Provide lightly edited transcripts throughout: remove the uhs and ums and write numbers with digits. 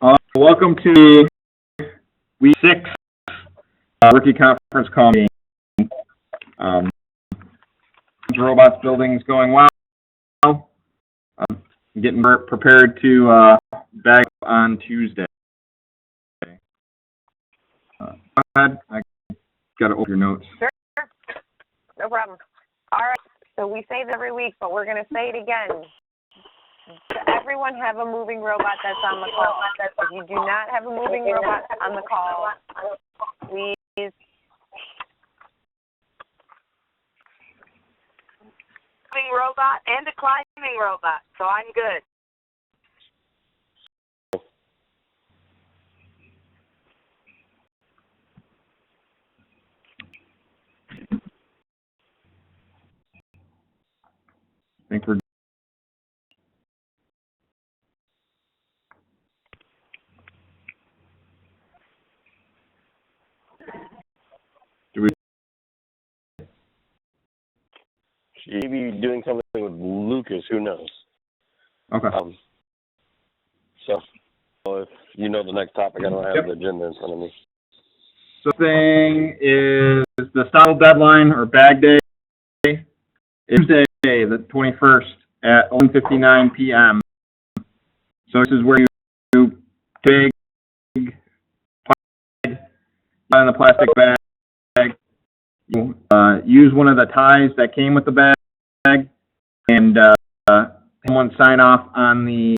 Welcome to week 6 rookie conference call meeting. Robots building is going well. Getting prepared to bag on Tuesday. Go ahead. I got to open your notes. Sure. No problem. All right. So we say this every week, but we're going to say it again. Does everyone have a moving robot that's on the call? If you do not have a moving robot on the call, please. Moving robot and a climbing robot, so I'm good. I think we're Maybe doing something with Lucas, who knows? okay. So if you know the next topic, I don't have the agenda in front of me. So thing is the style deadline or bag day is Tuesday, the 21st at 11:59 p.m. So this is where you take in the plastic bag. You use one of the ties that came with the bag, and someone sign off on the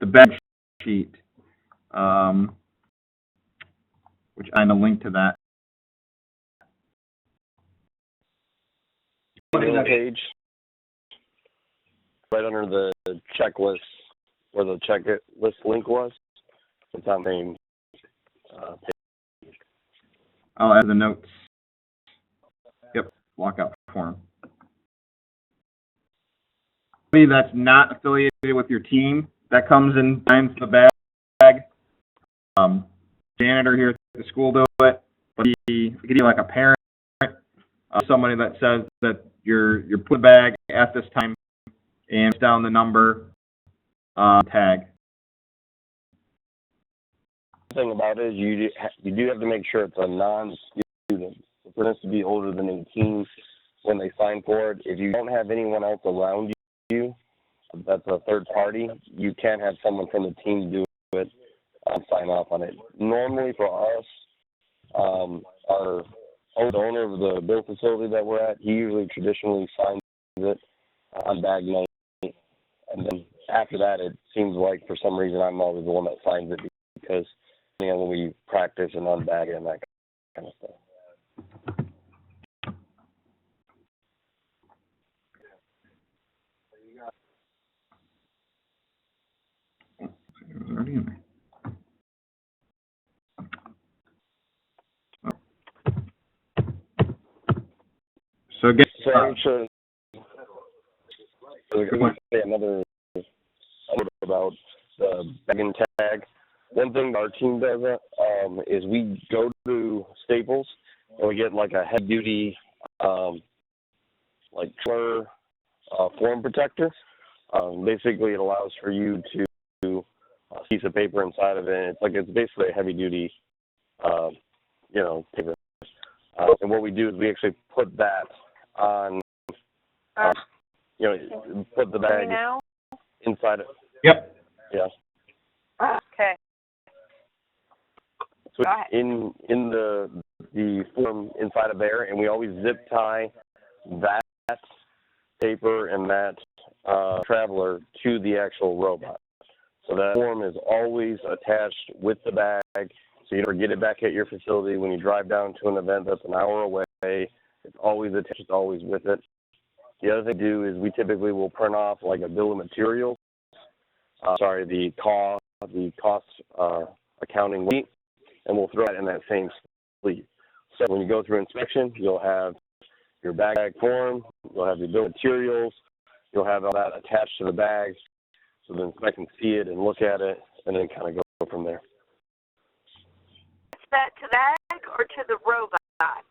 bag sheet, which I'm a link to that. Page, right under the checklist, where the checklist link was. It's on the main page. I'll add the notes. Yep, lockout form. Anybody that's not affiliated with your team that comes and signs the bag. Janitor here at the school do it, but we could be like a parent, somebody that says that you're put the bag at this time and down the number tag. The thing about it is you do have to make sure it's a non-student. It has to be older than 18 when they sign for it. If you don't have anyone else around you, that's a third party, you can't have someone from the team do it and sign off on it. Normally for us, our owner of the build facility that we're at, he usually traditionally signs it on bag night. And then after that, it seems like for some reason I'm always the one that signs it because when we practice and unbag it and that kind of stuff. It was already in there. So again, another about the bag and tag. One thing our team does is we go to Staples and we get like a heavy-duty like fur form protector. Basically, it allows for you to a piece of paper inside of it. It's basically a heavy-duty, paper. And what we do is we actually put that on, put the bag inside it. Yep. Yeah. Okay. So in the form inside of there, and we always zip tie that paper and that traveler to the actual robot. So that form is always attached with the bag, so you never get it back at your facility. When you drive down to an event that's an hour away, it's always attached, it's always with it. The other thing we do is we typically will print off like a bill of materials, the cost accounting sheet, and we'll throw it in that same sleeve. So when you go through inspection, you'll have your bag form, you'll have your bill of materials, you'll have all that attached to the bag, so the inspector can see it and look at it, and then kind of go from there. Is that to the bag or to the robot?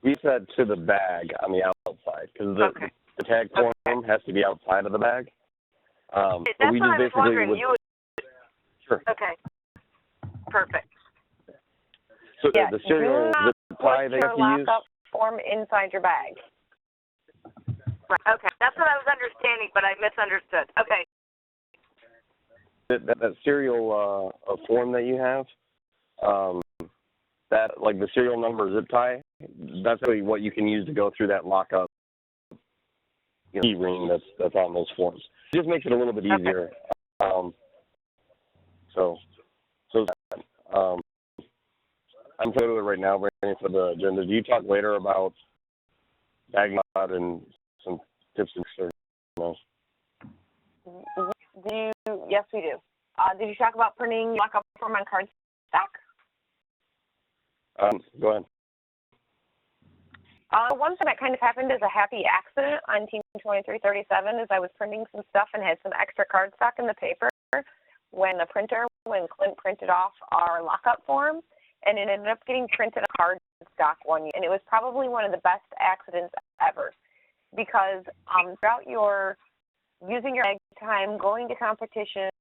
We set to the bag on the outside, because the tag form has to be outside of the bag. But That's we what just I was basically wondering. would, You would, sure. okay. Perfect. So Yeah, the serial do not zip tie put they your have to use. lockup form inside your bag. Right. Okay. That's what I was understanding, but I misunderstood. Okay. That serial form that you have, that like the serial number zip tie, that's really what you can use to go through that lockup key ring that's on those forms. It just makes it a little bit easier. I'm going to it right now, waiting for the agenda. Do you talk later about bag mod and some tips and tricks? No. Yes, we do. Did you talk about printing lockup form on cardstock? Go ahead. One thing that kind of happened as a happy accident on Team 2337 is I was printing some stuff and had some extra cardstock in the paper when Clint printed off our lockup form, and it ended up getting printed on cardstock one year. And it was probably one of the best accidents ever because throughout using your bag time, going to competitions,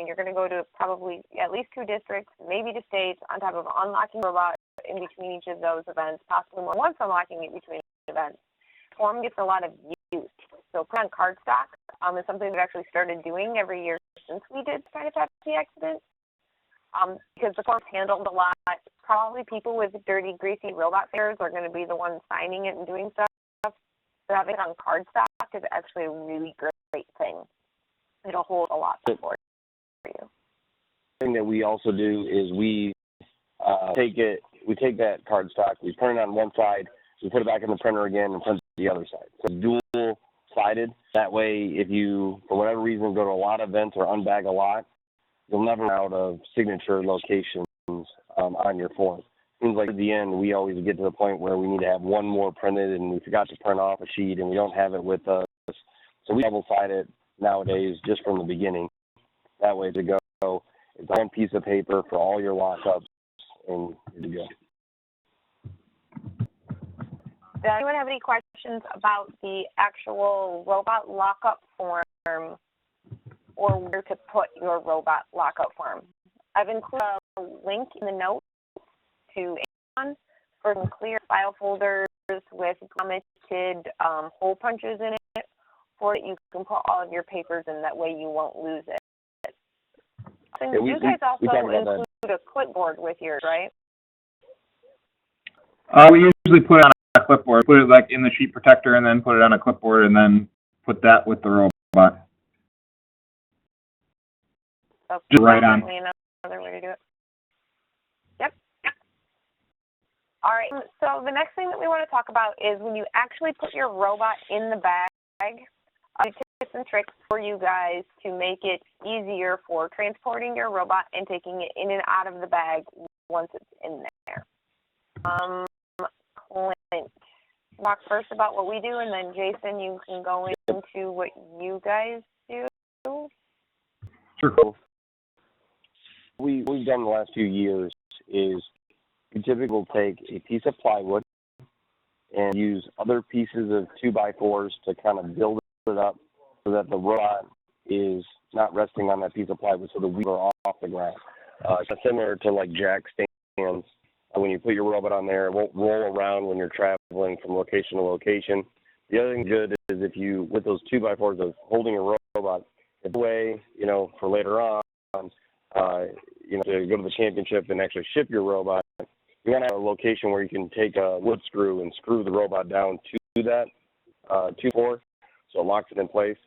you're going to go to probably at least 2 districts, maybe to states, on top of unlocking robot in between each of those events, possibly more once unlocking it between events. Form gets a lot of use. So put on cardstock is something we've actually started doing every year since we did kind of have the accident. Because the form's handled a lot. Probably people with dirty, greasy robot fingers are going to be the ones signing it and doing stuff. So having it on cardstock is actually a really great thing. It'll hold a lot for you. The thing that we also do is we take that cardstock, we print it on one side, we put it back in the printer again and print the other side. So it's dual-sided. That way, if you, for whatever reason, go to a lot of events or unbag a lot, you'll never run out of signature locations on your form. Seems like at the end, we always get to the point where we need to have one more printed and we forgot to print off a sheet and we don't have it with us. So we double-side it nowadays just from the beginning. That way to go, it's one piece of paper for all your lockups and here to go. Does anyone have any questions about the actual robot lockup form or where to put your robot lockup form? I've included a link in the notes to Amazon for some clear file folders with commented hole punches in it for that you can put all of your papers in. That way you won't lose it. And Yeah, you guys also include a clipboard with yours, right? We usually put it on a clipboard, put it like in the sheet protector and then put it on a clipboard and then put that with the robot. That's Just right on. Another way to do it. Yep. All right, so the next thing that we want to talk about is when you actually put your robot in the bag, tips and tricks for you guys to make it easier for transporting your robot and taking it in and out of the bag once it's in there. Clint, talk first about what we do, and then Jason, you can go into what you guys do. Sure. Cool. We've done the last few years is we typically will take a piece of plywood and use other pieces of 2x4s to kind of build it up so that the robot is not resting on that piece of plywood, so the wheels are off the ground. It's similar to like jack stands. When you put your robot on there, it won't roll around when you're traveling from location to location. The other thing good is if you, with those 2x4s of holding a robot, it's a way, for later on, to go to the championship and actually ship your robot, you want to have a location where you can take a wood screw and screw the robot down to that 2x4, so it locks it in place.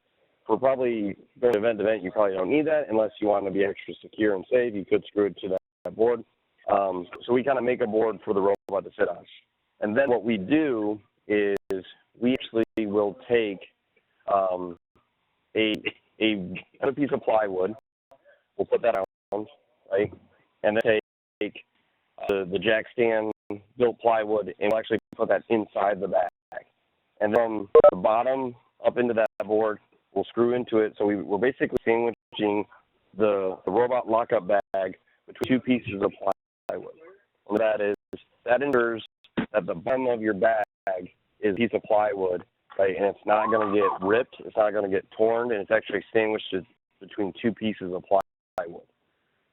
For probably going event to event, you probably don't need that unless you want to be extra secure and safe. You could screw it to that board. So we kind of make a board for the robot to sit on. And then what we do is we actually will take a piece of plywood, we'll put that on, right? And then take the jack stand built plywood and we'll actually put that inside the bag. And from the bottom up into that board, we'll screw into it. So we're basically sandwiching the robot lockup bag between 2 pieces of plywood. And that ensures that the bottom of your bag is a piece of plywood right? And it's not going to get ripped, it's not going to get torn, and it's actually sandwiched between two pieces of plywood.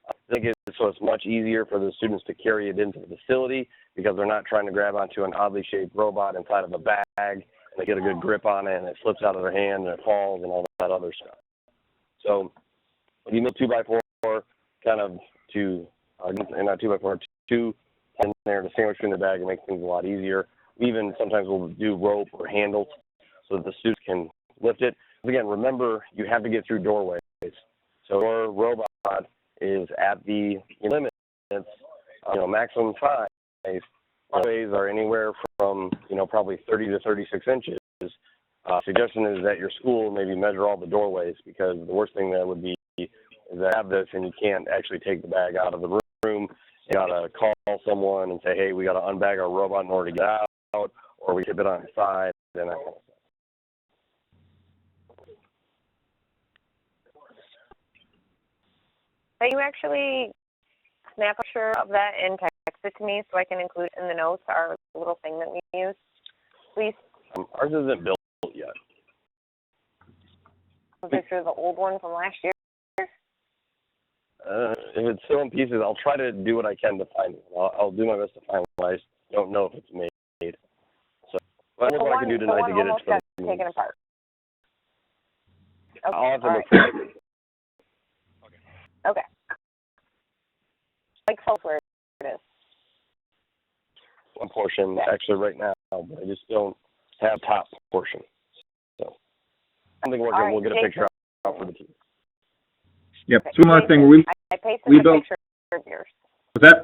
I think so it's much easier for the students to carry it into the facility because they're not trying to grab onto an oddly shaped robot inside of a bag, and they get a good grip on it, and it slips out of their hand, and it falls, and all that other stuff. So you make 2x4 kind of to, and not 2x4, 2 in there to sandwich in the bag and make things a lot easier. We even sometimes will do rope or handles so that the students can lift it. Again, remember, you have to get through doorways. So your robot is at the limits, maximum size. Doorways are anywhere from, probably 30 to 36 inches. Suggestion is that your school maybe measure all the doorways, because the worst thing that would be is to have this and you can't actually take the bag out of the room. You gotta call someone and say, hey, we gotta unbag our robot in order to get out, or we tip it on its side, and that kind of stuff. Can you actually snap a picture of that and text it to me so I can include it in the notes, our little thing that we use, please? Ours isn't built yet. A picture of the old one from last year? If it's still in pieces, I'll try to do what I can to find it. I'll do my best to find it. I just don't know if it's made. So what I can do tonight to get it to the taken apart. Okay. I'll have to look for it. Okay. Like where it is. One portion actually right now, but I just don't have top portion. So something working. Right, we'll get a picture out for the team. Yep. Okay. So one last thing, I pasted we the built. picture of yours. What's that?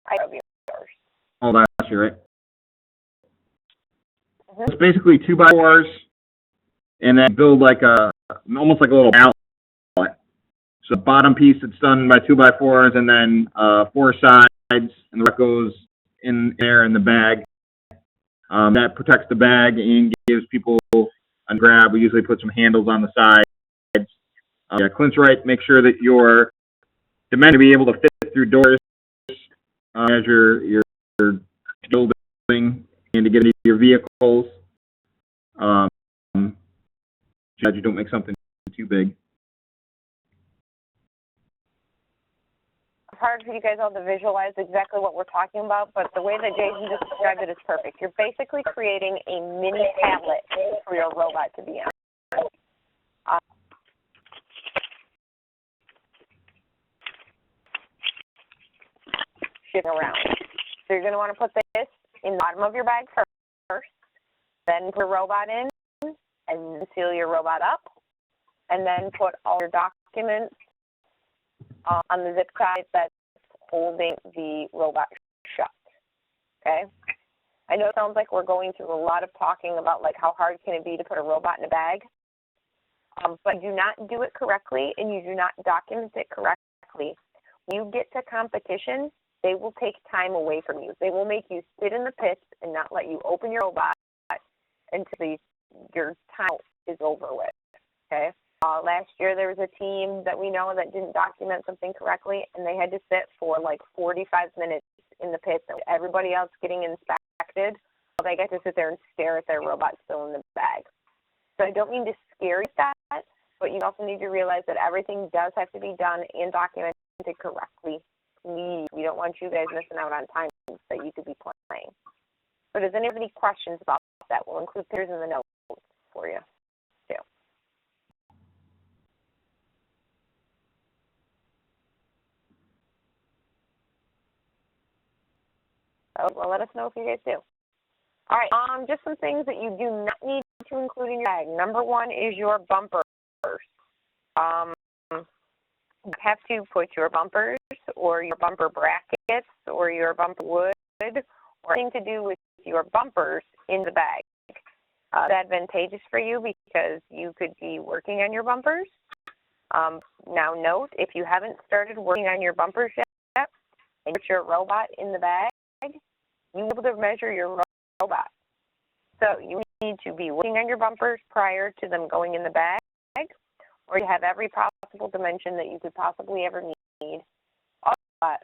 I have yours. Oh, last year, right? Mm-hmm. It's basically 2x4s, and then build like almost like a little pallet. So the bottom piece it's done by 2x4s, and then 4 sides, and the rest goes in there in the bag. That protects the bag and gives people a grab. We usually put some handles on the sides. Clint's right. Make sure that you're meant to be able to fit through doors as you're building and to get into your vehicles. That you don't make something too big. It's hard for you guys all to visualize exactly what we're talking about, but the way that Jason just described it is perfect. You're basically creating a mini tablet for your robot to be on. Shift around. So you're going to want to put this in the bottom of your bag first, then put your robot in, and seal your robot up, and then put all your documents on the zip tie that's holding the robot shut. Okay? I know it sounds like we're going through a lot of talking about like how hard can it be to put a robot in a bag, but you do not do it correctly and you do not document it correctly. When you get to competition, they will take time away from you. They will make you sit in the pits and not let you open your robot until your time is over with. Okay? Last year there was a team that we know that didn't document something correctly, and they had to sit for like 45 minutes in the pits, and everybody else getting inspected, they got to sit there and stare at their robot still in the bag. So I don't mean to scare you with that, but you also need to realize that everything does have to be done and documented correctly. We don't want you guys missing out on time that you could be playing. So does anybody have any questions about that? We'll include pictures in the notes for you, too. Well, let us know if you guys do. All right, just some things that you do not need to include in your bag. Number one is your bumpers. You have to put your bumpers or your bumper brackets or your bumper wood or anything to do with your bumpers in the bag. It's advantageous for you because you could be working on your bumpers. Now note, if you haven't started working on your bumpers yet and put your robot in the bag, you will be able to measure your robot. So you need to be working on your bumpers prior to them going in the bag, or you have every possible dimension that you could possibly ever need. But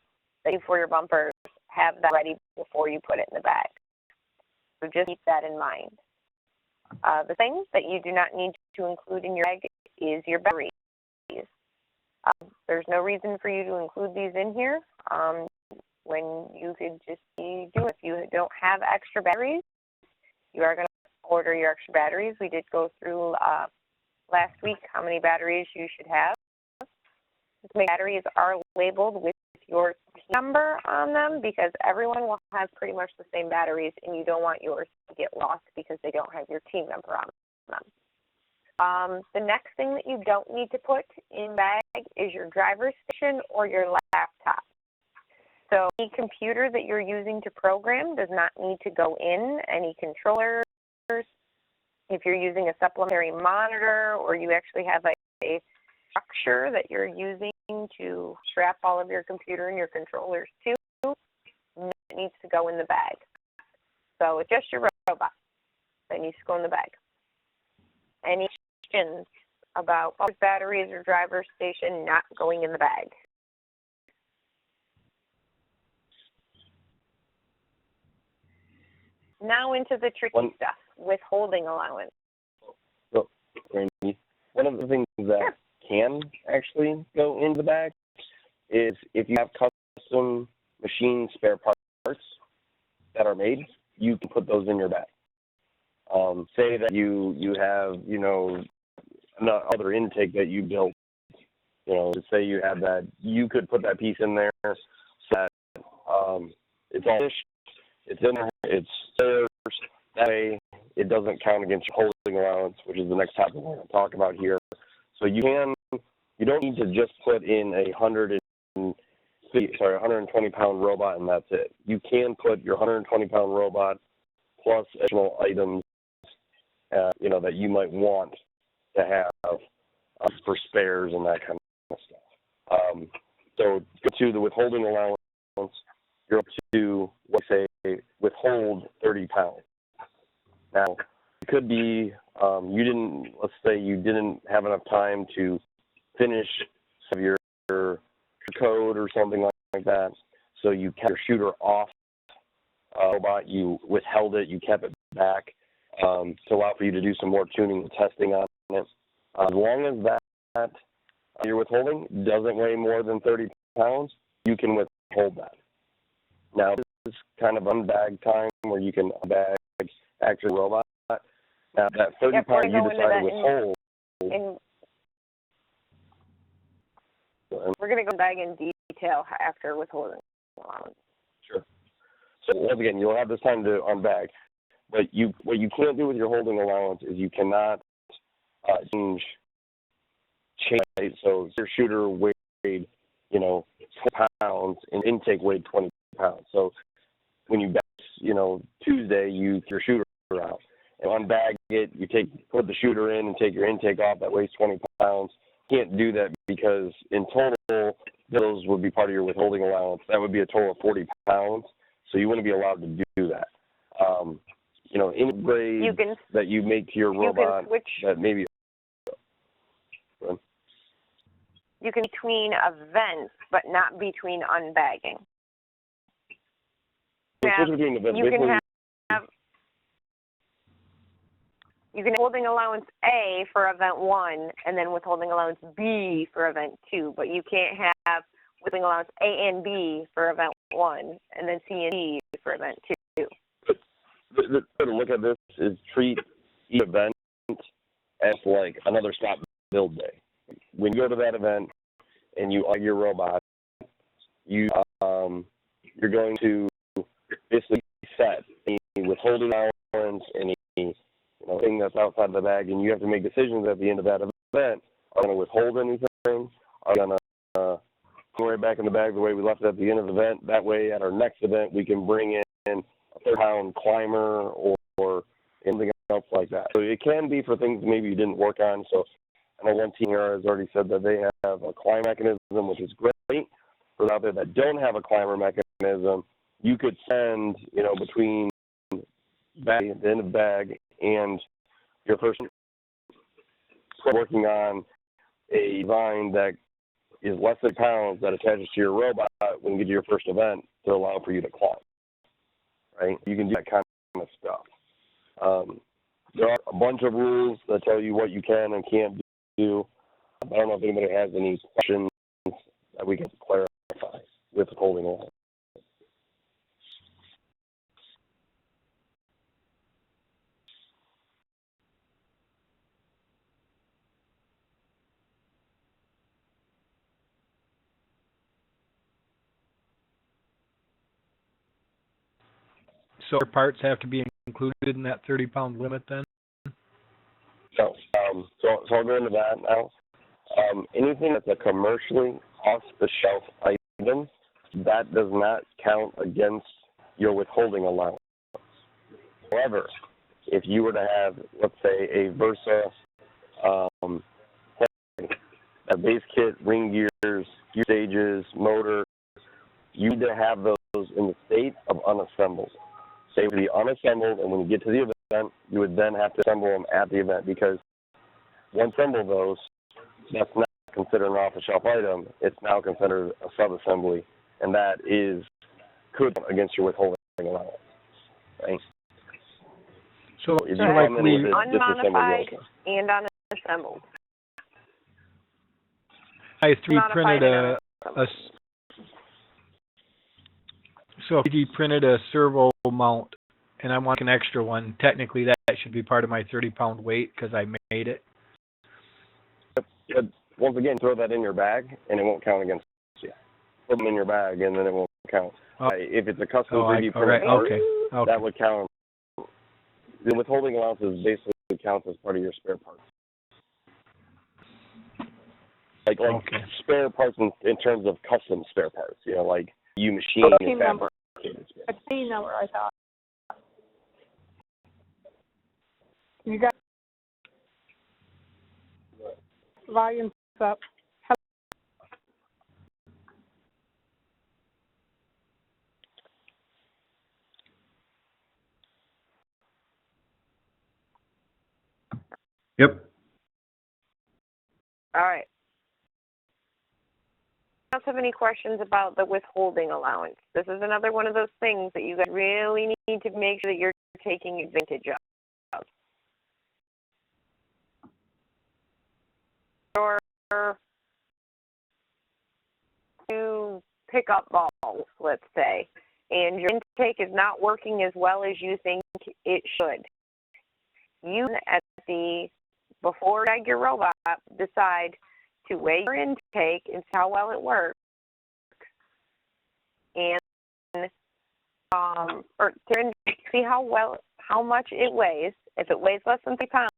for your bumpers, have that ready before you put it in the bag. So just keep that in mind. The thing that you do not need to include in your bag is your batteries. There's no reason for you to include these in here when you could just be doing it. If you don't have extra batteries, you are going to order your extra batteries. We did go through last week how many batteries you should have. Batteries are labeled with your number on them because everyone will have pretty much the same batteries, and you don't want yours to get lost because they don't have your team number on them. The next thing that you don't need to put in bag is your driver's station or your laptop. So any computer that you're using to program does not need to go in, any controllers. If you're using a supplementary monitor or you actually have a structure that you're using to strap all of your computer and your controllers to, it needs to go in the bag. So it's just your robot that needs to go in the bag. Any questions about batteries or driver station not going in the bag? Now into the tricky stuff, withholding allowance. So, Randy, one of the things that can actually go into the bag is if you have custom machine spare parts that are made, you can put those in your bag. Say that you have, another intake that you built, say you have that, you could put that piece in there so that it's all finished, it's in there, it's theirs. That way it doesn't count against your holding allowance, which is the next topic we're going to talk about here. So you don't need to just put in a 120-pound robot and that's it. You can put your 120-pound robot plus additional items, that you might want to have for spares and that kind of stuff. So to the withholding allowance, you're up to, let's say, withhold 30 pounds. Now, it could be let's say you didn't have enough time to finish your code or something like that, so you kept your shooter off robot, you withheld it, you kept it back to allow for you to do some more tuning and testing on it. As long as that your withholding doesn't weigh more than 30 pounds, you can withhold that. Now, this is kind of unbag time where you can unbag actual robot. Now, that 30 pound you decide to withhold. We're going to go back in detail after withholding allowance. Sure. So, once again, you'll have this time to unbag. But what you can't do with your holding allowance is you cannot change. So, your shooter weighed, 20 pounds, and intake weighed 20 pounds. So, when you bag, Tuesday, you your shooter out. And unbag it, put the shooter in and take your intake off that weighs 20 pounds. Can't do that because in total, those would be part of your withholding allowance. That would be a total of 40 pounds. So you wouldn't be allowed to do that. Any grade that you make to your robot that maybe. You can between events, but not between unbagging. You can have withholding allowance A for event 1 and then withholding allowance B for event 2, but you can't have withholding allowance A and B for event 1 and then C and D for event 2. The way to look at this is treat each event as like another stop build day. When you go to that event and you are your robot, you're going to basically set any withholding allowance, any thing that's outside the bag, and you have to make decisions at the end of that event. Are we going to withhold anything? Are we going to go right back in the bag the way we left it at the end of the event? That way, at our next event, we can bring in a 30-pound climber or anything else like that. So it can be for things maybe you didn't work on. So I know one team here has already said that they have a climber mechanism, which is great. For those out there that don't have a climber mechanism, you could send, between bag, the end of bag, and your person working on a design that is less than pounds that attaches to your robot when you get to your first event to allow for you to climb. Right? You can do that kind of stuff. There are a bunch of rules that tell you what you can and can't do. I don't know if anybody has any questions that we can clarify with holding on. So parts have to be included in that 30-pound limit then? So I'll go into that now. Anything that's a commercially off-the-shelf item, that does not count against your withholding allowance. However, if you were to have, let's say, a Versa, a base kit, ring gears, gear stages, motor, you need to have those in the state of unassembled. They would be unassembled, and when you get to the event, you would then have to assemble them at the event, because once assemble those, that's not considered an off-the-shelf item. It's now considered a sub-assembly, and that could count against your withholding allowance. Right? So If so you like come in we, with it unmodified disassembled, and unassembled. I 3D Modified printed and so if I 3D printed a servo mount and I want an extra one, technically that should be part of my 30-pound weight because I made it. But once again, throw that in your bag, and it won't count against you. Put them in your bag, and then it won't count. Oh. If it's a custom 3D all right, printed part, okay. that would count. The withholding allowance is basically counts as part of your spare parts. Like Okay. spare parts in terms of custom spare parts. You know, like you machine Team number. fabricated spare A team number, I thought. You got volumes up. Yep. All right. I don't have any questions about the withholding allowance. This is another one of those things that you guys really need to make sure that you're taking advantage of. Or to pick up balls, let's say, and your intake is not working as well as you think it should. You before you drag your robot, decide to weigh your intake and see how well it works, and or see how much it weighs. If it weighs less than 3 pounds,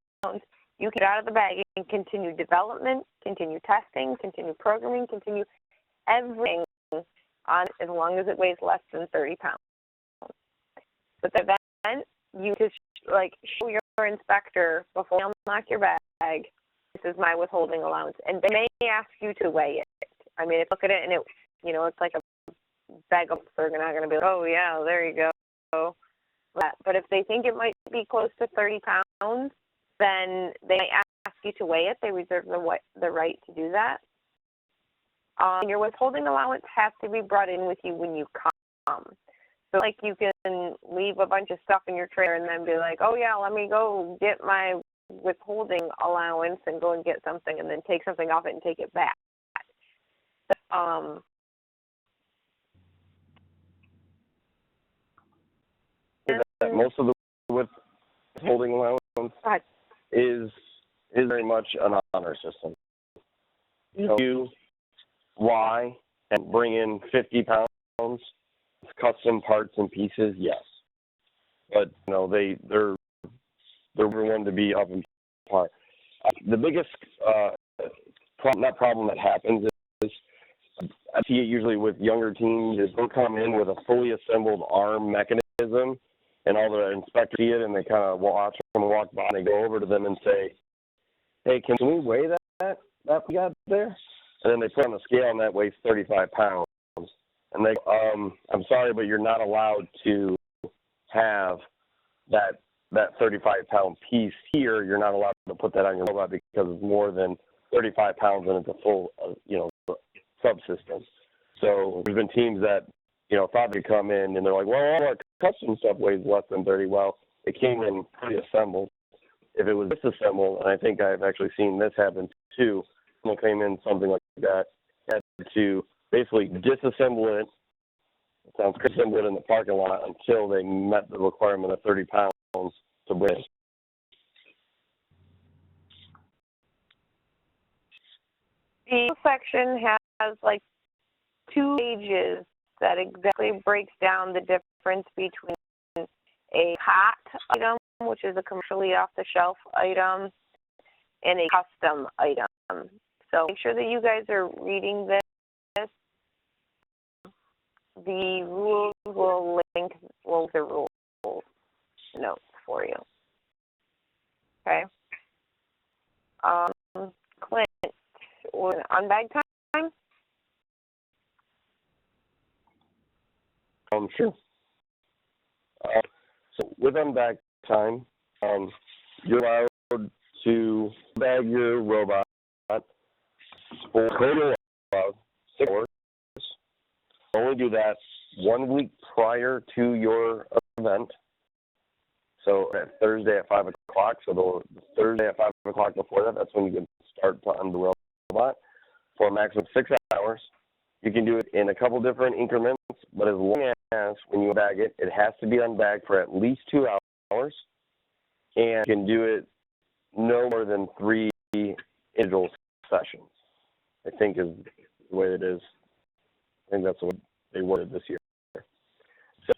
you get out of the bag and continue development, continue testing, continue programming, continue everything on as long as it weighs less than 30 pounds. But the event, you just show your inspector before you unlock your bag, this is my withholding allowance, and they may ask you to weigh it. I mean, if you look at it and it's like a bag of, they're not going to be like, oh yeah, there you go. But if they think it might be close to 30 pounds, then they might ask you to weigh it. They reserve the right to do that. Your withholding allowance has to be brought in with you when you come. So you can leave a bunch of stuff in your trailer and then be like, oh yeah, let me go get my withholding allowance and go and get something, and then take something off it and take it back. Most of the withholding allowance is very much an honor system. You lie and bring in 50 pounds, custom parts and pieces, yes. But they're one to be up and apart. The biggest problem that happens is I see it usually with younger teams is they'll come in with a fully assembled arm mechanism, and all the inspectors see it, and they kind of watch them walk by, and they go over to them and say, hey, can we weigh that we got there? And then they put on the scale, and that weighs 35 pounds. And they I'm sorry, but you're not allowed to have that 35-pound piece here. You're not allowed to put that on your robot because it's more than 35 pounds and it's a full, subsystem. So there's been teams that, thought they'd come in and they're like, well, all our custom stuff weighs less than 30. Well, it came in pre-assembled. If it was disassembled, and I think I've actually seen this happen too, when it came in something like that, had to basically disassemble it. It sounds crazy, assemble it in the parking lot until they met the requirement of 30 pounds to bring it. The section has like 2 pages that exactly breaks down the difference between a hot item, which is a commercially off-the-shelf item, and a custom item. So make sure that you guys are reading this. The rules will link the rules notes for you. Okay. Clint, on bag time? Sure. So with unbag time, you're allowed to bag your robot for a total of 6 hours. Only do that 1 week prior to your event. So at Thursday at 5 o'clock, so the Thursday at 5 o'clock before that, that's when you can start to unbag the robot for a maximum of 6 hours. You can do it in a couple different increments, but as long as when you bag it, it has to be unbagged for at least 2 hours, and you can do it no more than 3 individual sessions, I think is the way it is. I think that's what they worded this year. So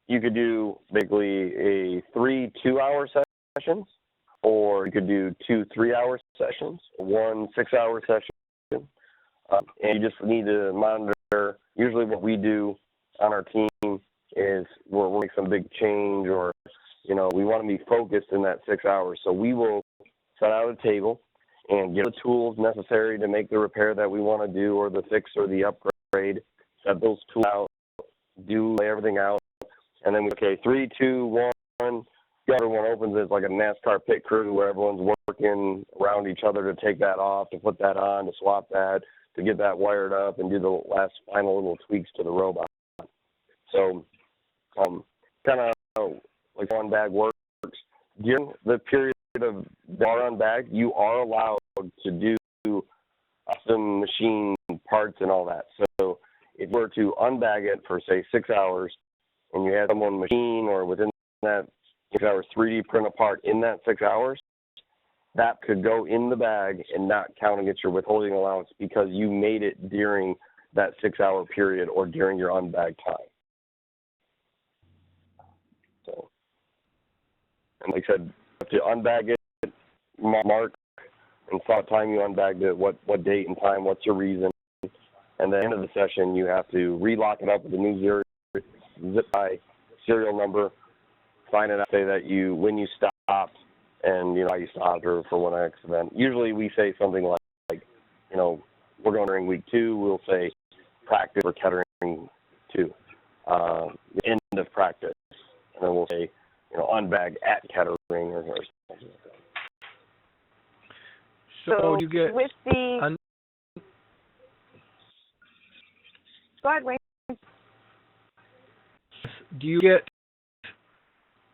you could do basically a 3 2-hour sessions, or you could do 2 3-hour sessions, 1 6-hour session. And you just need to monitor. Usually what we do on our team is we'll make some big change, or, we want to be focused in that 6 hours. So we will set out a table and get the tools necessary to make the repair that we want to do, or the fix or the upgrade, set those tools out, lay everything out, and then 3 2 1, everyone opens it. It's like a NASCAR pit crew where everyone's working around each other to take that off, to put that on, to swap that, to get that wired up, and do the last final little tweaks to the robot. So kind of like one bag works. During the period of bar on bag, you are allowed to do custom machine parts and all that. So if you were to unbag it for, say, 6 hours, and you had someone machine or within that 6 hours 3D print a part in that 6 hours, that could go in the bag and not count against your withholding allowance because you made it during that 6-hour period or during your unbagged time. So, and like I said, to unbag it, mark and saw what time you unbagged it, what date and time, what's your reason. And at the end of the session, you have to relock it up with a new zip tie serial number, sign it up, say that when you stopped, and why you stopped, or for one X event. Usually we say something like we're going during week 2, we'll say practice for Kettering 2, end of practice, and then we'll say unbag at Kettering or something like that. So you get with the go ahead, Wayne. Do you get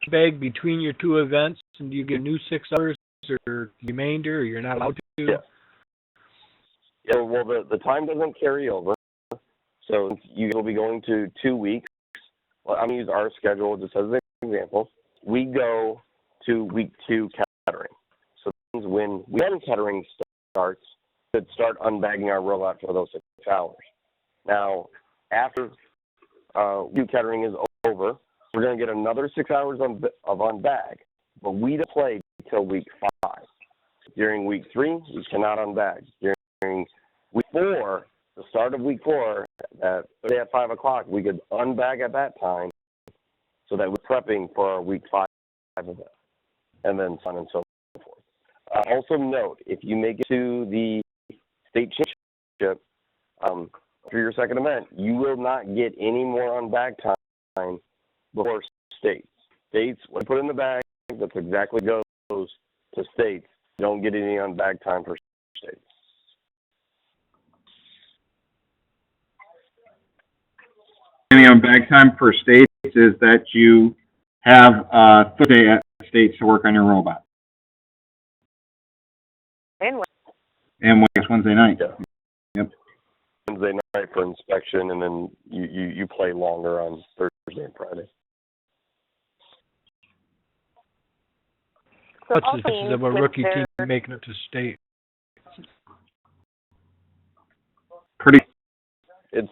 bag between your 2 events, and do you get new 6 hours or remainder, or you're not allowed to? Yeah, well, the time doesn't carry over. So you will be going to 2 weeks. Well, I'm going to use our schedule just as an example. We go to week 2 Kettering. So when Kettering starts, we should start unbagging our robot for those 6 hours. Now, after week Kettering is over, we're going to get another 6 hours of unbag, but we don't play until week 5. During week 3, we cannot unbag. During week 4, the start of week 4, at Thursday at 5 o'clock, we could unbag at that time, so that we're prepping for our week 5 event, and then so on and so forth. Also note, if you make it to the state championship for your second event, you will not get any more unbag time before states. States, when you put in the bag, that's exactly goes to states. You don't get any unbag time for states. Any on bag time for states is that you have, Thursday at States to work on your robot. And And it's Wednesday night. Yeah. Yep. Wednesday night for inspection, and then you play longer on Thursday and Friday. so What's all the chances of a teams with rookie their- team making it to state? Pretty, It's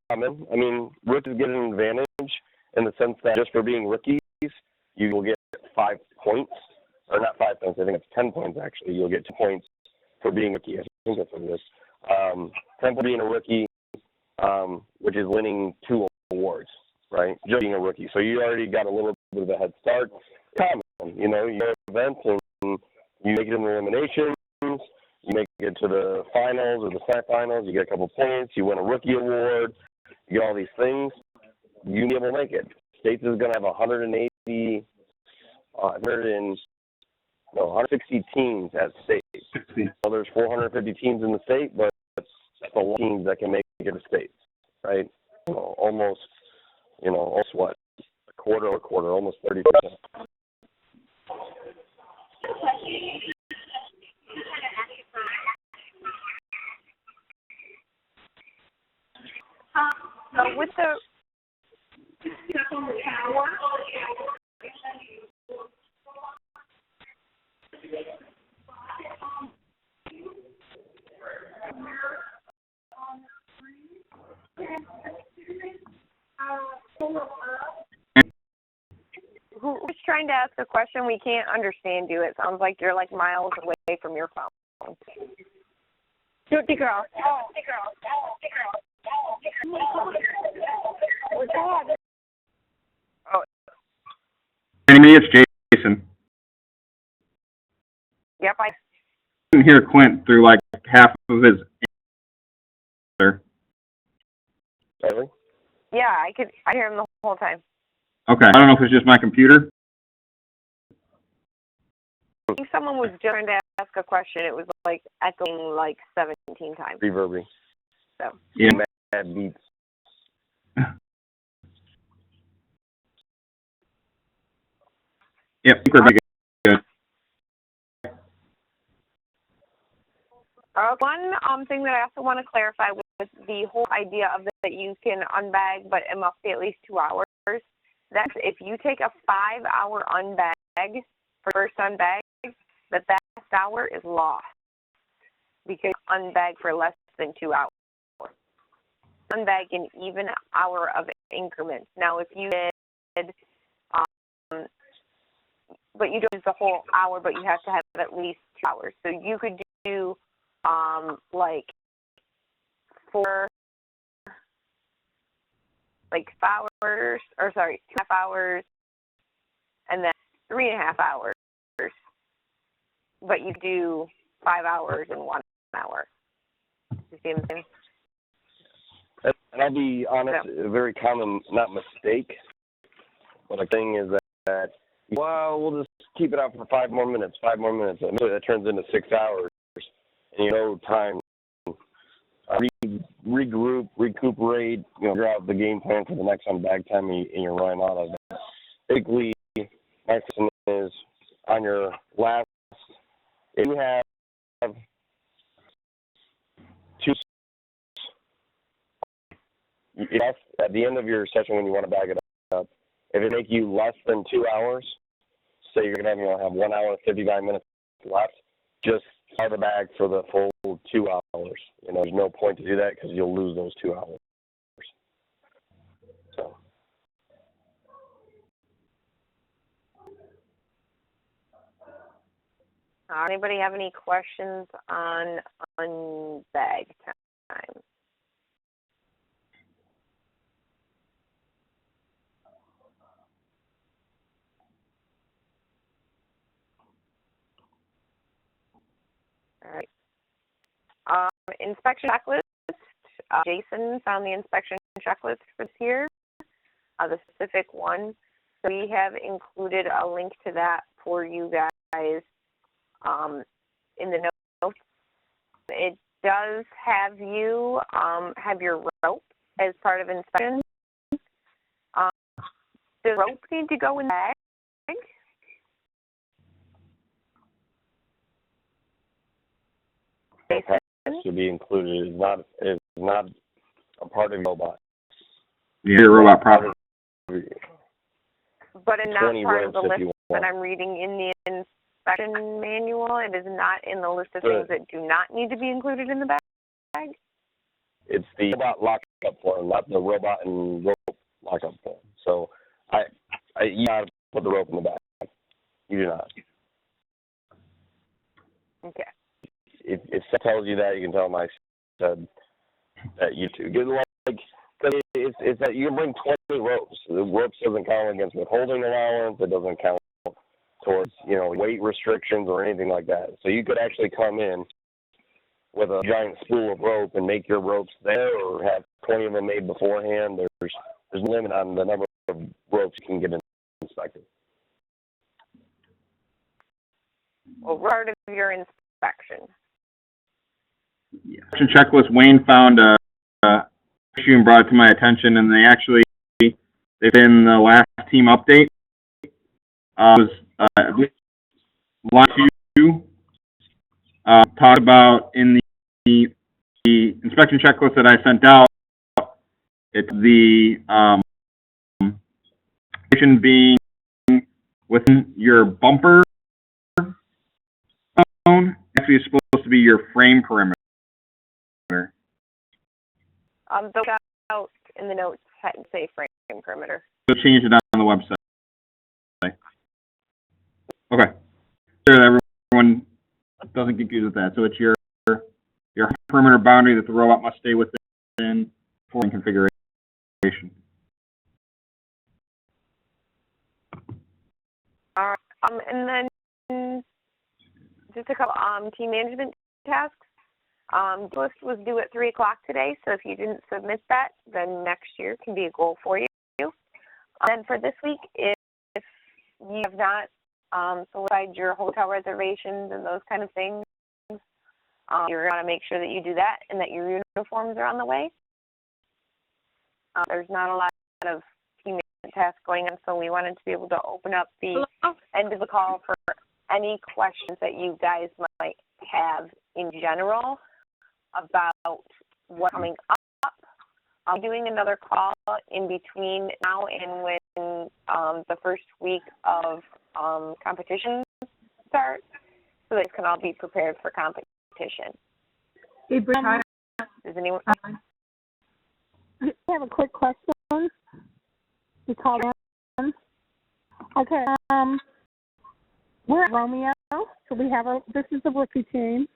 common. I mean, rookies get an advantage in the sense that just for being rookies, you will get 5 points, or not 5 points. I think it's 10 points actually. You'll get 2 points for being a rookie. I think that's what it is. 10 for being a rookie, which is winning 2 awards, right? Just being a rookie. So you already got a little bit of a head start. Common, you know, you go to events and you make it in the eliminations. You make it to the finals or the semifinals, you get a couple points, you win a rookie award, you get all these things, you'll be able to make it. States is going to have 160 teams at state. 60. So there's 450 teams in the state, but that's a lot of teams that can make it to states, right? Almost what? A quarter, almost 30%. So with the who's trying to ask a question? We can't understand you. It sounds like you're like miles away from your phone. Dirty girl. Oh, And me, it's Jason. yep. I Couldn't hear Quint through like half of his answer. Really? yeah. I hear him the whole time. Okay, I don't know if it's just my computer. I think someone was just trying to ask a question. It was like echoing like 17 times. Reverbing. So Yeah. Mad beats. Yep, we're very good. One thing that I also want to clarify with the whole idea of that you can unbag, but it must be at least 2 hours. That's if you take a 5-hour unbag for first unbag, that hour is lost because you unbag for less than 2 hours. Unbag in even hour of increments. Now, if you did, but you don't use the whole hour, but you have to have at least 2 hours. So you could do like 4, like 5 hours, or sorry, 2.5 hours, and then 3.5 hours. But you do 5 hours in 1 hour. You see what I'm saying? And I'll be honest, a very common, not mistake, but the thing is that, well, we'll just keep it out for 5 more minutes. And that turns into 6 hours. And time regroup, recuperate, figure out the game plan for the next on bag time, and you're running out of it. Basically, my question is, on your last, if you have 2, at the end of your session when you want to bag it up, if it make you less than 2 hours, say you're going to have 1 hour and 55 minutes left, just fire the bag for the full 2 hours. There's no point to do that because you'll lose those 2 hours. So. Anybody have any questions on unbag time? All right. Inspection checklist. Jason found the inspection checklist for this year, the specific one. So we have included a link to that for you guys in the notes. It does have you have your rope as part of inspection. Does rope need to go in the bag? That should be included. Is not a part of the robot. Your robot property. But it's not 20 part of the ropes if list you that want. I'm reading in the inspection manual. It is not in the list of things that do not need to be included in the bag. It's the robot lockup form, not the robot and rope lockup form. So you gotta put the rope in the bag. You do not. Okay. If Seth tells you that, you can tell him I said that you too. Cause it's that you can bring 20 ropes. The ropes doesn't count against withholding allowance. It doesn't count towards, weight restrictions or anything like that. So you could actually come in with a giant spool of rope and make your ropes there, or have 20 of them made beforehand. There's no limit on the number of ropes you can get inspected. Well, part of your inspection. Yeah. Checklist. Wayne found a issue and brought it to my attention, and they've been the last team update. Was line 2 talked about in the inspection checklist that I sent out. It's the position being within your bumper zone. Actually, it's supposed to be your frame perimeter. Those out in the notes say frame perimeter. So change it on the website. Okay. Sure that everyone doesn't get confused with that. So it's your perimeter boundary that the robot must stay within for configuration. All right. And then just a couple team management tasks. The list was due at 3 o'clock today, so if you didn't submit that, then next year can be a goal for you. And for this week, if you have not solidified your hotel reservations and those kind of things, you're going to make sure that you do that and that your uniforms are on the way. There's not a lot of team management tasks going on, so we wanted to be able to open up the end of the call for any questions that you guys might have in general about what's coming up. I'm doing another call in between now and when the first week of competition starts, so that you can all be prepared for competition. Hey, Brianna, Does anyone? I have a quick question. You called in. Okay. We're at Romeo, so we have this is the rookie team.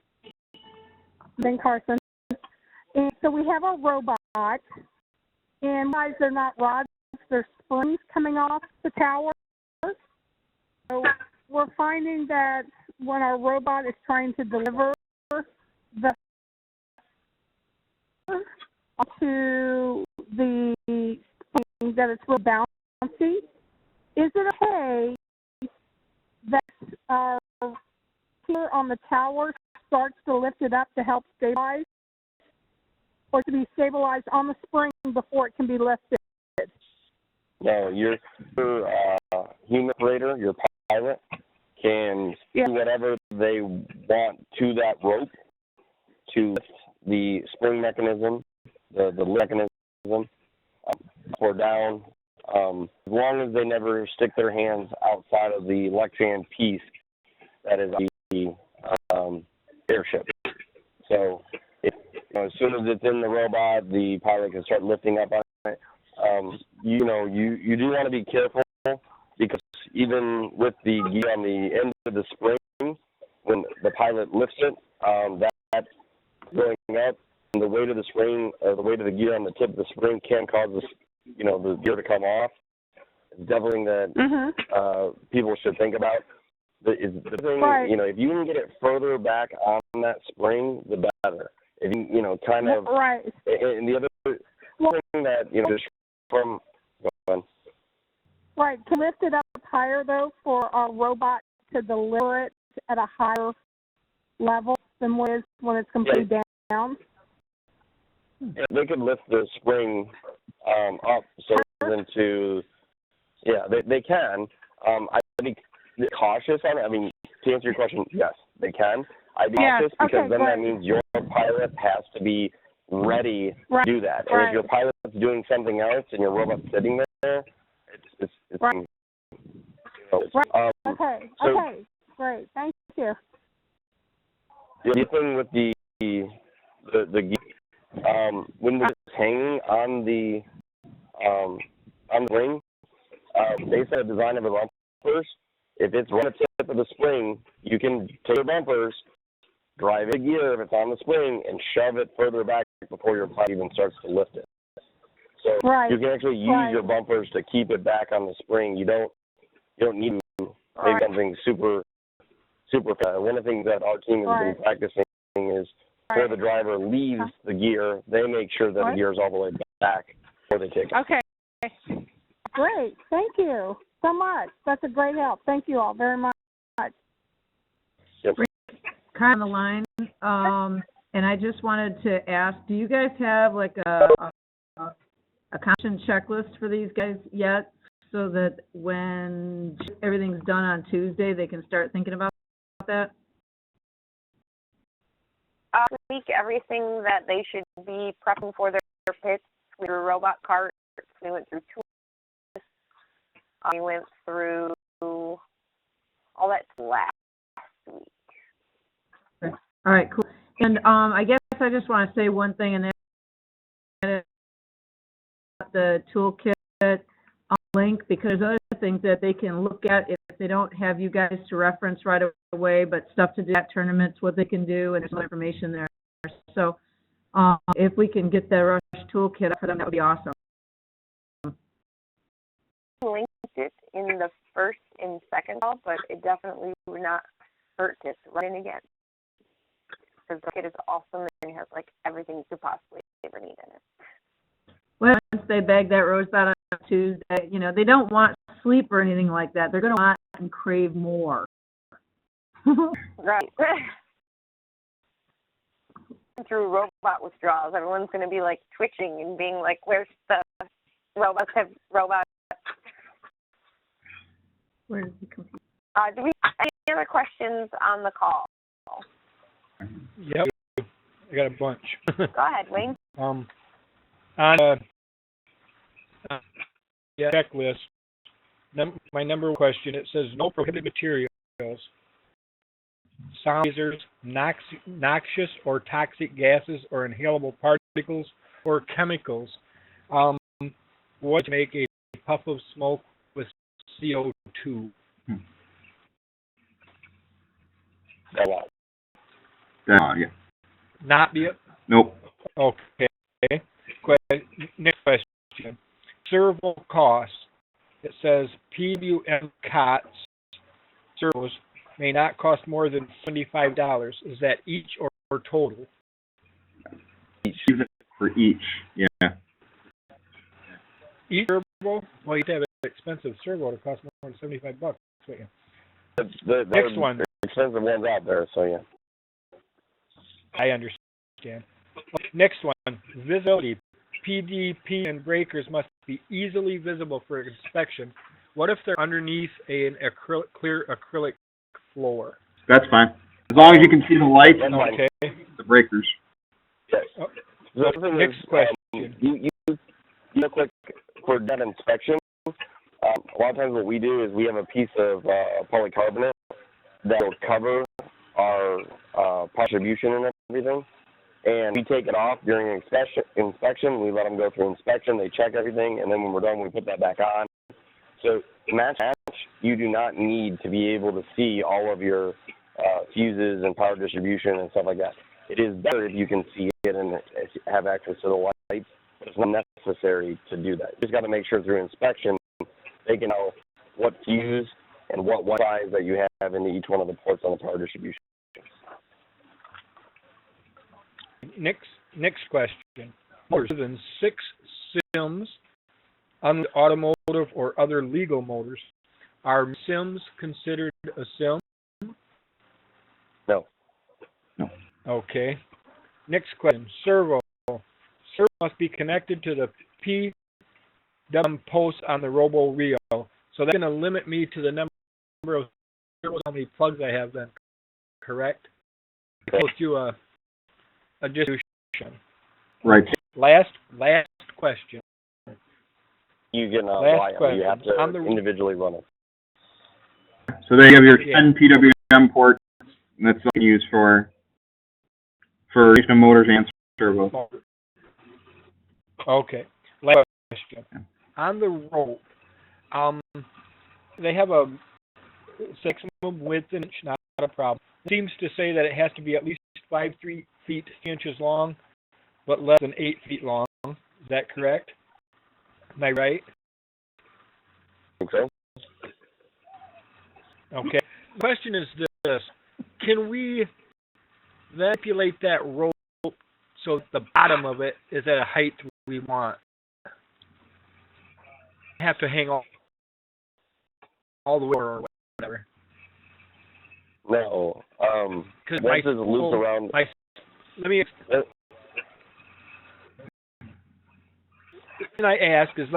Then Carson. And so we have a robot, and guys, they're not rods, they're springs coming off the tower. So we're finding that when our robot is trying to deliver the to the spring, that it's real bouncy. Is it okay that our here on the tower starts to lift it up to help stabilize, or to be stabilized on the spring before it can be lifted? No, your human operator, your pilot, can do whatever they want to that rope to lift the spring mechanism, the mechanism, up or down, as long as they never stick their hands outside of the left-hand piece that is the airship. So as soon as it's in the robot, the pilot can start lifting up on it. You do want to be careful, because even with the gear on the end of the spring, when the pilot lifts it, that's going up, and the weight of the spring, or the weight of the gear on the tip of the spring can cause the gear to come off. It's definitely that people should think about. The thing, right. If you can get it further back on that spring, the better. If you, kind of, right. And the other thing that, just from, go on. Right, to lift it up higher, though, for our robot to deliver it at a higher level than when it's completely down. Yeah, they could lift the spring up so Yeah, they can. I'd be cautious on it. I mean, to answer your question, yes, they can. I'd be cautious because then that means your pilot has to be ready to do that. And if your pilot's doing something else and your robot's sitting there, it's Right. Okay, great. Thank you. The other thing with the when we're hanging on the ring, based on the design of the bumpers, if it's on the tip of the spring, you can take the bumpers, drive it a gear if it's on the spring, and shove it further back before your pilot even starts to lift it. So you can actually use your bumpers to keep it back on the spring. You don't need to make something super. One of the things that our team has been practicing is before the driver leaves the gear, they make sure that the gear is all the way back before they take it. Okay. Great. Thank you so much. That's a great help. Thank you all very much. Yep. Kind of on the line, and I just wanted to ask, do you guys have like a caution checklist for these guys yet, so that when everything's done on Tuesday, they can start thinking about that? This week, everything that they should be prepping for their pits. We were robot carts. We went through tools. We went through all that last week. Okay. All right, cool. And I guess I just want to say one thing, and that is the toolkit link, because there's other things that they can look at if they don't have you guys to reference right away, but stuff to do at tournaments, what they can do, and there's some information there. So if we can get the Rush toolkit for them, that would be awesome. Linked it in the first and second call, but it definitely would not hurt to run in again. Because the kit is awesome and has like everything you could possibly ever need in it. Well, once they bag that rosebud on Tuesday, they don't want sleep or anything like that. They're going to want and crave more. Right. Through robot withdrawals, everyone's going to be like twitching and being like, "Where's the robots? Have robots?" Where does he come from? Do we have any other questions on the call? Yep, I got a bunch. Go ahead, Wayne. On the checklist, my number one question, it says no prohibited materials, sound lasers, noxious or toxic gases or inhalable particles or chemicals. What to make a puff of smoke with CO2? Yeah. Not be it? Nope. Okay. Next question. Servo costs. It says PWM COTS servos may not cost more than $75. Is that each or total? For each, yeah. Each servo? Well, you'd have an expensive servo to cost more than $75. Wait. Next one. Expensive ones out there, so yeah. I understand. Next one. Visibility. PDP and breakers must be easily visible for inspection. What if they're underneath an clear acrylic floor? That's fine. As long as you can see the lights and Okay. the breakers. Yes. Oh, Next question. You look like for that inspection. A lot of times what we do is we have a piece of polycarbonate that will cover our distribution and everything. And we take it off during inspection. We let them go through inspection. They check everything. And then when we're done, we put that back on. So match, you do not need to be able to see all of your fuses and power distribution and stuff like that. It is better if you can see it and have access to the lights, but it's not necessary to do that. You just got to make sure through inspection they can know what fuse and what size that you have in each one of the ports on the power distribution. Next question. More than 6 SIMs on the automotive or other legal motors. Are SIMs considered a SIM? No. Okay. Next question. Servo. Servo must be connected to the dumb posts on the robo reel. So that's going to limit me to the number of how many plugs I have then, correct? Close to a distribution. Right. Last question. You can Last you have to question. individually run it. So there you have your 10 PWM ports, and that's what you use for replacement motors and servos. Okay. Last question. On the rope, they have a maximum width in inch, not a problem. It seems to say that it has to be at least 5 feet 3 inches long, but less than 8 feet long. Is that correct? Am I right? Okay. Okay. The question is this: can we manipulate that rope so that the bottom of it is at a height we want? Have to hang all the way or whatever. No. Because once it's looped around. Let me. Can I ask is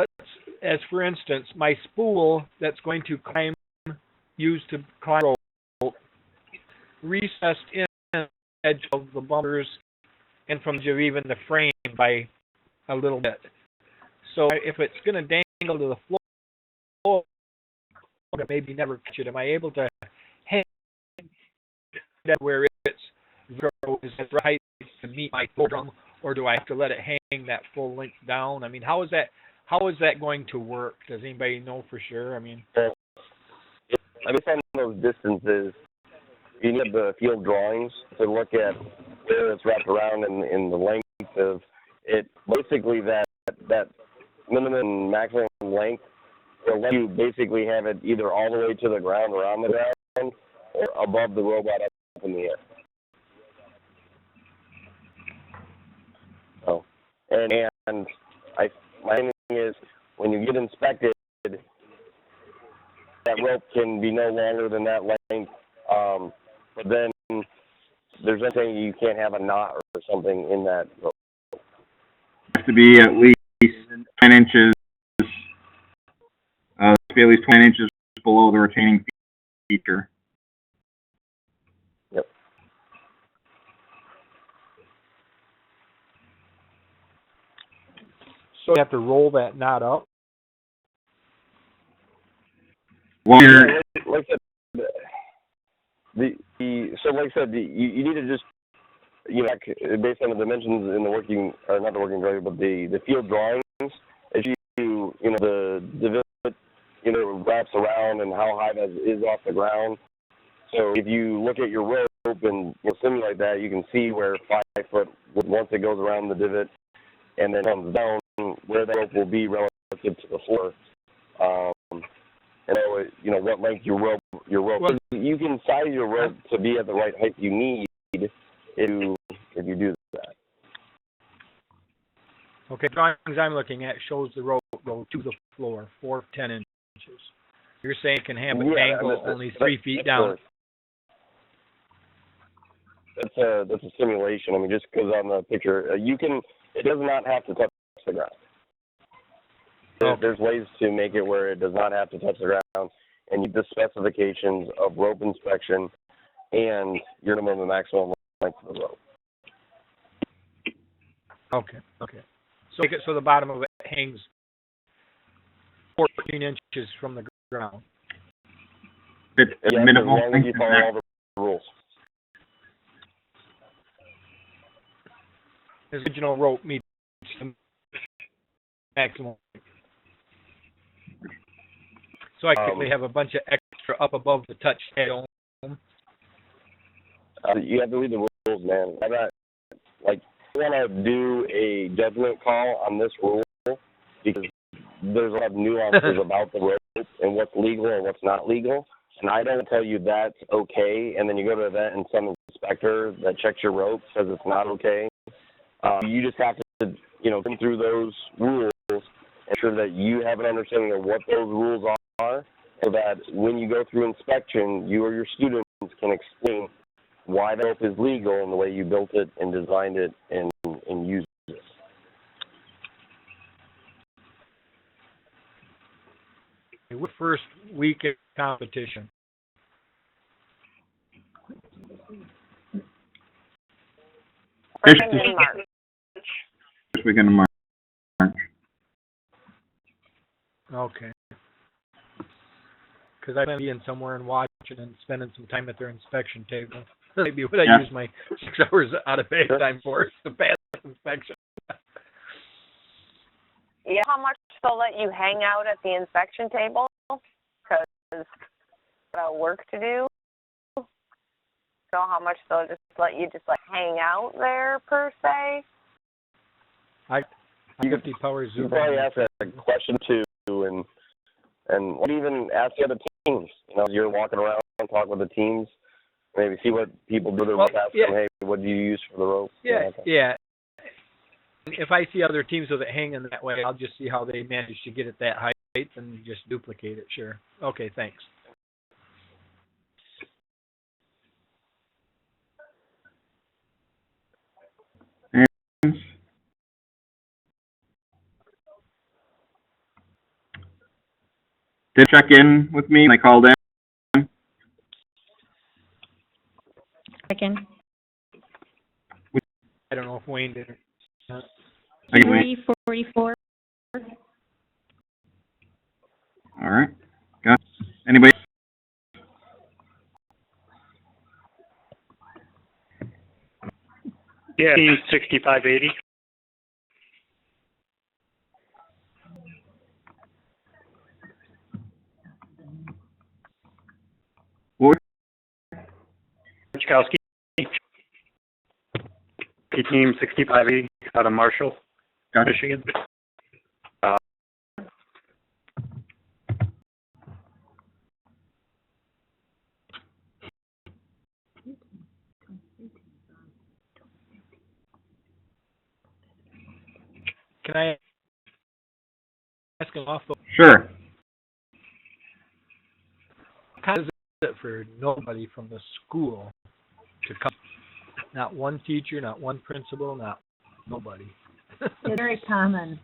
as for instance, my spool that's going to used to climb rope, recessed in the edge of the bumpers and from even the frame by a little bit. So if it's going to dangle to the floor, maybe never catch it. Am I able to hang that where it's is at the height to meet my full drum, or do I have to let it hang that full length down? I mean, how is that going to work? Does anybody know for sure? I mean, based on those distances, you need the field drawings to look at where it's wrapped around and the length of it. Basically, that minimum and maximum length will let you basically have it either all the way to the ground or on the ground or above the robot up in the air. So, and my thing is, when you get inspected, that rope can be no longer than that length, but then there's nothing you can't have a knot or something in that rope. It has to be at least 9 inches. Be at least 20 inches below the retaining feature. Yep. so you have to roll that knot up. Well, like I said, like I said, you need to just, based on the dimensions in the working, or not the working drawing, but the field drawings, as the divot, wraps around and how high that is off the ground. So if you look at your rope and simulate that, you can see where 5 foot, once it goes around the divot and then comes down, where that rope will be relative to the floor. And what length your rope. Well, you can size your rope to be at the right height you need if you do that. Okay, drawings I'm looking at shows the rope go to the floor, 4 to 10 inches. You're saying it can have an angle only 3 feet down. That's a simulation. I mean, just because on the picture, it does not have to touch the ground. There's ways to make it where it does not have to touch the ground, and you the specifications of rope inspection and your minimum and maximum length of the rope. Okay. So the bottom of it hangs 14 inches from the ground. It's yeah, minimal. As long as you follow all the rules. The original rope meets the maximum. So I typically have a bunch of extra up above the touch tail. You have to read the rules, man. I want to do a judgment call on this rule because there's a lot of nuances about the rope and what's legal and what's not legal. And I don't tell you that's okay, and then you go to an event and some inspector that checks your rope says it's not okay. You just have to, come through those rules and ensure that you have an understanding of what those rules are, so that when you go through inspection, you or your students can explain why the rope is legal and the way you built it and designed it and used it. first week of competition? First in March. First weekend of March. Okay. Because I'm being somewhere and watching and spending some time at their inspection table. Maybe what I Yeah. use my 6 hours out of pay time for is to pass inspection. Yeah, how much they'll let you hang out at the inspection table? Because work to do. So how much they'll just let you just like hang out there per se? I 50 power You Zoom. probably ask that question too, and even ask the other teams. You know, you're walking around, talk with the teams, maybe see what people do. Their Well, ask yeah. them, hey, what do you use for the rope? Yeah, Okay. yeah. If I see other teams with it hanging that way, I'll just see how they manage to get it that height and just duplicate it. Sure. Okay, thanks. Did check in with me when I called in. Second. I don't know if Wayne did or not. I can wait. 344. All right. Got it. Anybody? Yeah, team 6580. What? Chkowski. Team 6580 out of Marshall, Gotcha. Michigan. Can I ask him off the Sure. how is it for nobody from the school to come? Not one teacher, not one principal, not nobody. It's very common.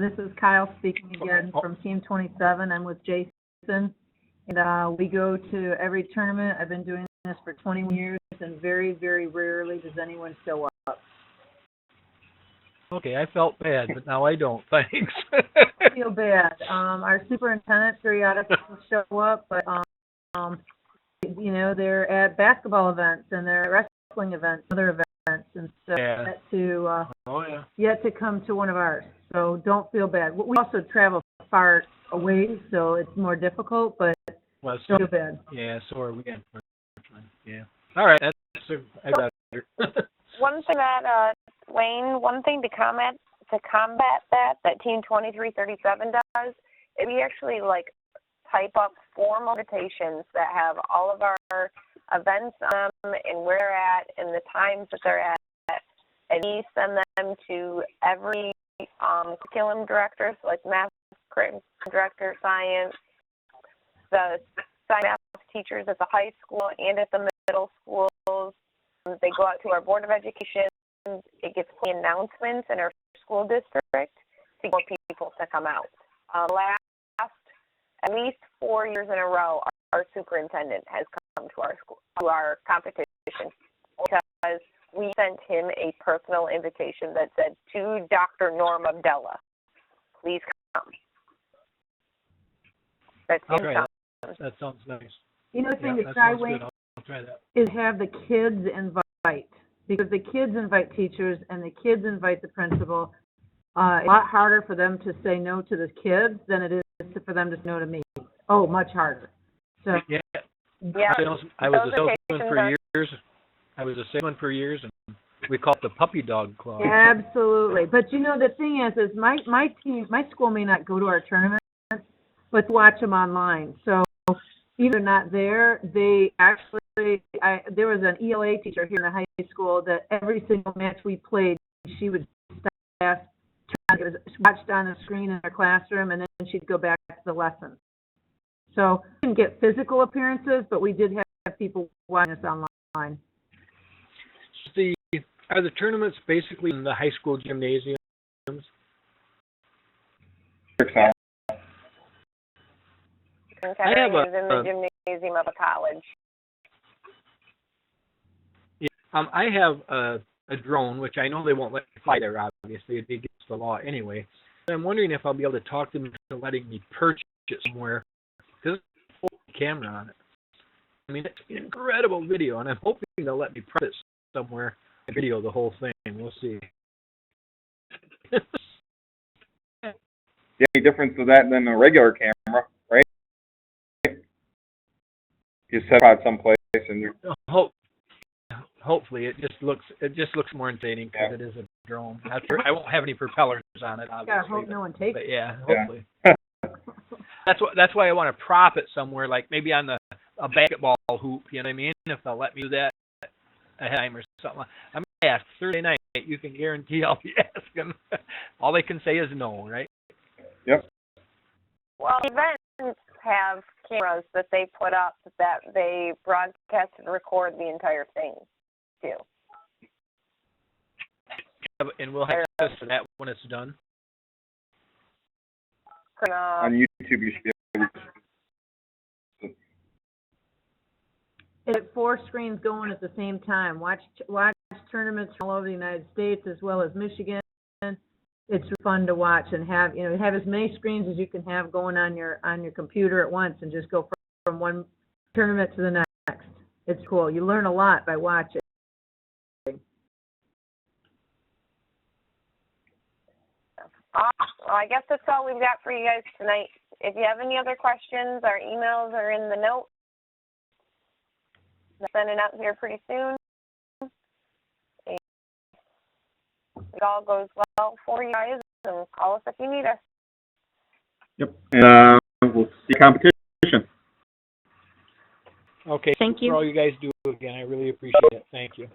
This is Kyle speaking again from Team 27. I'm with Jason. And we go to every tournament. I've been doing this for 21 years, and very, very rarely does anyone show up. Okay, I felt bad, but now I don't. Thanks. I feel bad. Our superintendent periodically will show up, but, you know, they're at basketball events and they're at wrestling events, other events, and so Yeah. yet to come to one of ours. So don't feel bad. We also travel far away, so it's more difficult, but Well, don't feel bad. yeah, so are we. Yeah. All right, I got it. One thing that, Wayne, one thing to combat that Team 2337 does, is we actually like type up formal invitations that have all of our events and where they're at and the times that they're at, and we send them to every curriculum director, so like math curriculum director, science, the science math teachers at the high school and at the middle schools. They go out to our Board of Education. It gets the announcements in our school district to get people to come out. Last at least 4 years in a row, our superintendent has come to our school, to our competition, because we sent him a personal invitation that said, to Dr. Norm Abdella, please come. That's I'll him try coming. that sounds nice. You know, the thing Yeah, to that try, sounds Wayne, good. I'll try that. is have the kids invite, because the kids invite teachers and the kids invite the principal. It's a lot harder for them to say no to the kids than it is for them to say no to me. Oh, much harder. So Yeah. Yeah, I was a those salesman invitations for are- years. I was a salesman for years, and we called it the Puppy Dog Club. absolutely. But you know, the thing is my team, my school may not go to our tournaments, but watch them online. So even if they're not there, they actually, there was an ELA teacher here in the high school that every single match we played, she would stop, it was watched on the screen in her classroom, and then she'd go back to the lesson. So we didn't get physical appearances, but we did have people watching us online. Are the tournaments basically in the high school gymnasiums? Kettering is in the gymnasium of a college. Yeah, I have a drone, which I know they won't let me fly there, obviously. It'd be against the law anyway. But I'm wondering if I'll be able to talk them into letting me purchase it somewhere. Because there's a full camera on it. I mean, it's an incredible video, and I'm hoping they'll let me press it somewhere and video the whole thing. We'll see. The only difference with that than a regular camera, right? You set it out someplace and you're... Hopefully, it just looks more entertaining because it is a drone. I won't have any propellers on it, obviously. I hope no one takes But it. yeah, hopefully. That's why I want to prop it somewhere, like maybe on a basketball hoop. You know what I mean? If they'll let me do that ahead of time or something. I'm gonna ask Thursday night. You can guarantee I'll be asking. All they can say is no, right? Yep. Well, events have cameras that they put up that they broadcast and record the entire thing, too. And we'll have access to that when it's done. On YouTube, you should be able to... It's 4 screens going at the same time. Watch tournaments from all over the United States as well as Michigan. It's fun to watch and have as many screens as you can have going on your computer at once and just go from one tournament to the next. It's cool. You learn a lot by watching. Well, I guess that's all we've got for you guys tonight. If you have any other questions, our emails are in the note. I'll send it out here pretty soon. It all goes well for you guys, and call us if you need us. Yep. And we'll see competition. Okay. Thank you. For all you guys do again, I really appreciate it. Thank you.